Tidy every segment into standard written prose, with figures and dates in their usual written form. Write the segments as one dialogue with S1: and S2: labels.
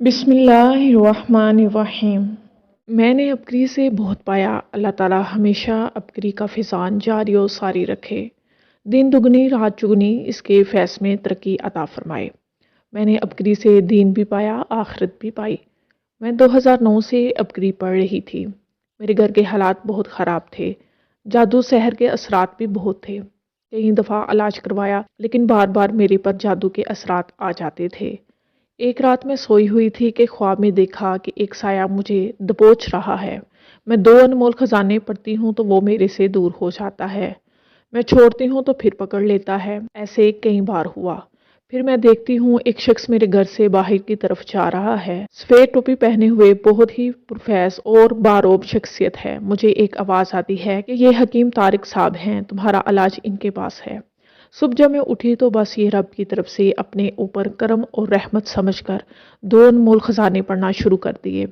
S1: बिस्मिल्लाहिर्रहमानिर्रहीम। मैंने अबकरी से बहुत पाया, अल्लाह ताला हमेशा अबकरी का फिजान जारी और सारी रखे। दिन दुगनी रात चुगनी इसके फैस में तरक्की अता फरमाए। मैंने अबकरी से दीन भी पाया, आखिरत भी पाई। मैं 2009 से अबकरी पढ़ रही थी। मेरे घर के हालात बहुत ख़राब थे। जादू सहर के असरात भी बहुत थे। कई दफ़ा इलाज करवाया, लेकिन बार बार मेरे पर जादू के असरात आ जाते थे। एक रात मैं सोई हुई थी कि ख्वाब में देखा कि एक साया मुझे दबोच रहा है। मैं दो अनमोल खजाने पढ़ती हूँ तो वो मेरे से दूर हो जाता है। मैं छोड़ती हूँ तो फिर पकड़ लेता है। ऐसे कई बार हुआ। फिर मैं देखती हूँ एक शख्स मेरे घर से बाहर की तरफ जा रहा है। सफेद टोपी पहने हुए बहुत ही पुरफैज और बारोब शख्सियत है। मुझे एक आवाज आती है कि ये हकीम तारिक साहब हैं, तुम्हारा इलाज इनके पास है। सुबह जब मैं उठी तो बस ये रब की तरफ से अपने ऊपर करम और रहमत समझकर दो अनमोल खजाने पढ़ना शुरू कर दिए।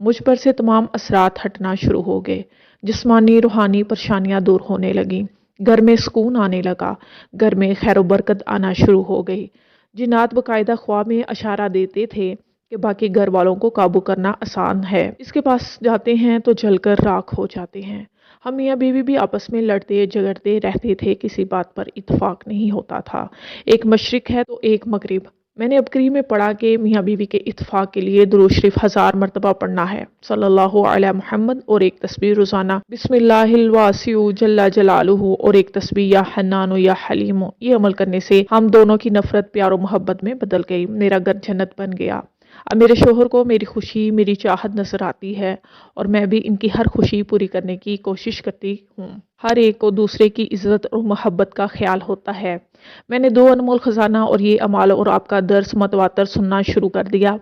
S1: मुझ पर से तमाम असरात हटना शुरू हो गए। जिस्मानी रूहानी परेशानियां दूर होने लगीं। घर में सुकून आने लगा। घर में खैर बरकत आना शुरू हो गई। जिन्नात बाकायदा ख्वाब में इशारा देते थे कि बाकी घर वालों को काबू करना आसान है, इसके पास जाते हैं तो जलकर राख हो जाते हैं। हम मियाँ बीवी भी आपस में लड़ते झगड़ते रहते थे, किसी बात पर इत्तेफाक नहीं होता था। एक मशरिक है तो एक मगरिब। मैंने अबकरी में पढ़ा कि मियाँ बीवी के इत्तेफाक के लिए दुरूद शरीफ 1000 मरतबा पढ़ना है, सल्लल्लाहु अलैहि मुहम्मद, और एक तस्बीह रोजाना बिस्मिल्लाहिल वासिउ जल्ला जलालुहु, और एक तस्बीह या हन्नानु या हलीमु। ये अमल करने से हम दोनों की नफरत प्यार और मोहब्बत में बदल गई। मेरा घर जन्नत बन गया। अब मेरे शोहर को मेरी खुशी मेरी चाहत नजर आती है और मैं भी इनकी हर खुशी पूरी करने की कोशिश करती हूँ। हर एक को दूसरे की इज्जत और मोहब्बत का ख्याल होता है। मैंने दो अनमोल खजाना और ये अमाल और आपका दर्स मतवातर सुनना शुरू कर दिया।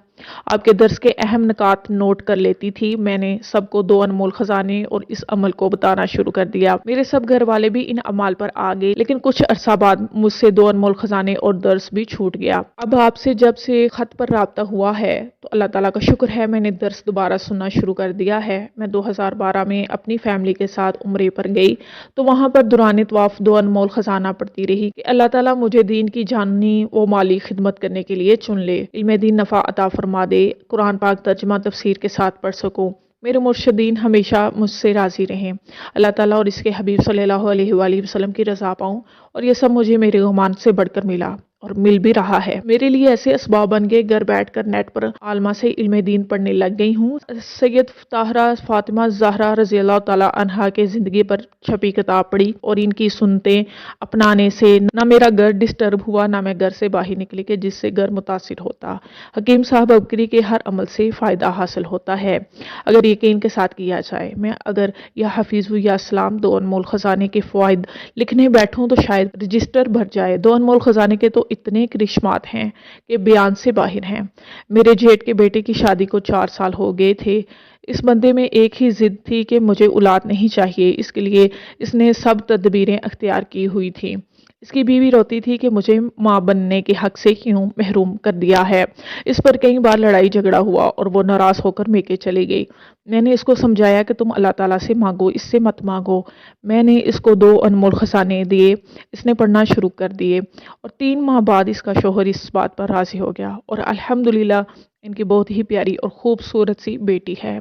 S1: आपके दर्स के अहम निकात नोट कर लेती थी। मैंने सबको दो अनमोल खजाने और इस अमल को बताना शुरू कर दिया। मेरे सब घर वाले भी इन अमाल पर आ गए, लेकिन कुछ अरसा बाद मुझसे दो अनमोल खजाने और दर्स भी छूट गया। अब आपसे जब से खत पर राब्ता हुआ है तो अल्लाह ताला का शुक्र है, मैंने दर्स दोबारा सुनना शुरू कर दिया है। मैं 2012 में अपनी फैमिली के साथ उम्रे पर गई तो वहां पर दुरानी तवाफ दो अनमोल खजाना पढ़ती रही कि अल्लाह ताला मुझे दीन की जानी व माली खिदमत करने के लिए चुन ले, इल्म दीन नफ़ा अता फरमा दे, कुरान पाक तर्जमा तफसीर के साथ पढ़ सकूं। मेरे मुर्शदीन हमेशा मुझसे राजी रहें। अल्लाह ताला और इसके हबीब सल्लल्लाहु अलैहि वसल्लम की रज़ा पाऊं, और ये सब मुझे मेरे गुमान से बढ़कर मिला और मिल भी रहा है। मेरे लिए ऐसे असबाब बन गए, घर बैठकर नेट पर आलमा से इल्म दीन पढ़ने लग गई हूँ। सैयद ताहरा फातिमा ज़हरा रज़ी अल्लाह ताला अन्हा के ज़िंदगी पर छपी किताब पढ़ी और इनकी सुनते अपनाने से न मेरा घर डिस्टर्ब हुआ, ना मैं घर से बाहर निकली कि जिससे घर मुतासिर होता। हकीम साहब अबकरी के हर अमल से फ़ायदा हासिल होता है अगर यकीन के साथ किया जाए। मैं अगर या हफीज़ या सलाम दो अनमोल ख़जाने के फ़वाइद लिखने बैठूं तो शायद रजिस्टर भर जाए। दो अनमोल ख़जाने के तो इतने करिश्मात हैं कि बयान से बाहर हैं। मेरे जेठ के बेटे की शादी को 4 साल हो गए थे। इस बंदे में एक ही जिद थी कि मुझे औलाद नहीं चाहिए। इसके लिए इसने सब तदबीरें अख्तियार की हुई थी। इसकी बीवी रोती थी कि मुझे माँ बनने के हक से क्यों महरूम कर दिया है। इस पर कई बार लड़ाई झगड़ा हुआ और वो नाराज होकर मेके चली गई। मैंने इसको समझाया कि तुम अल्लाह ताला से मांगो, इससे मत मांगो। मैंने इसको दो अनमोल खजाने दिए, इसने पढ़ना शुरू कर दिए और 3 माह बाद इसका शोहर इस बात पर राजी हो गया और अल्हम्दुलिल्लाह इनकी बहुत ही प्यारी और खूबसूरत सी बेटी है।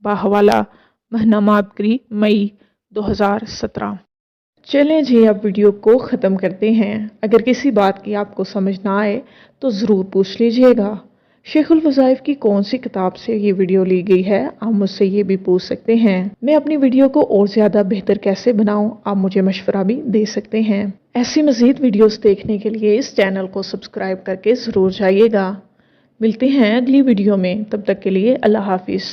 S1: बाहवाला महनामा अबकरी, मई 2017। चलें जी, अब वीडियो को ख़त्म करते हैं। अगर किसी बात की आपको समझ ना आए तो ज़रूर पूछ लीजिएगा। शेखुल वज़ाइफ की कौन सी किताब से ये वीडियो ली गई है, आप मुझसे ये भी पूछ सकते हैं। मैं अपनी वीडियो को और ज़्यादा बेहतर कैसे बनाऊं, आप मुझे मशवरा भी दे सकते हैं। ऐसी मज़ीद वीडियोस देखने के लिए इस चैनल को सब्सक्राइब करके ज़रूर जाइएगा। मिलते हैं अगली वीडियो में, तब तक के लिए अल्लाह हाफिज़।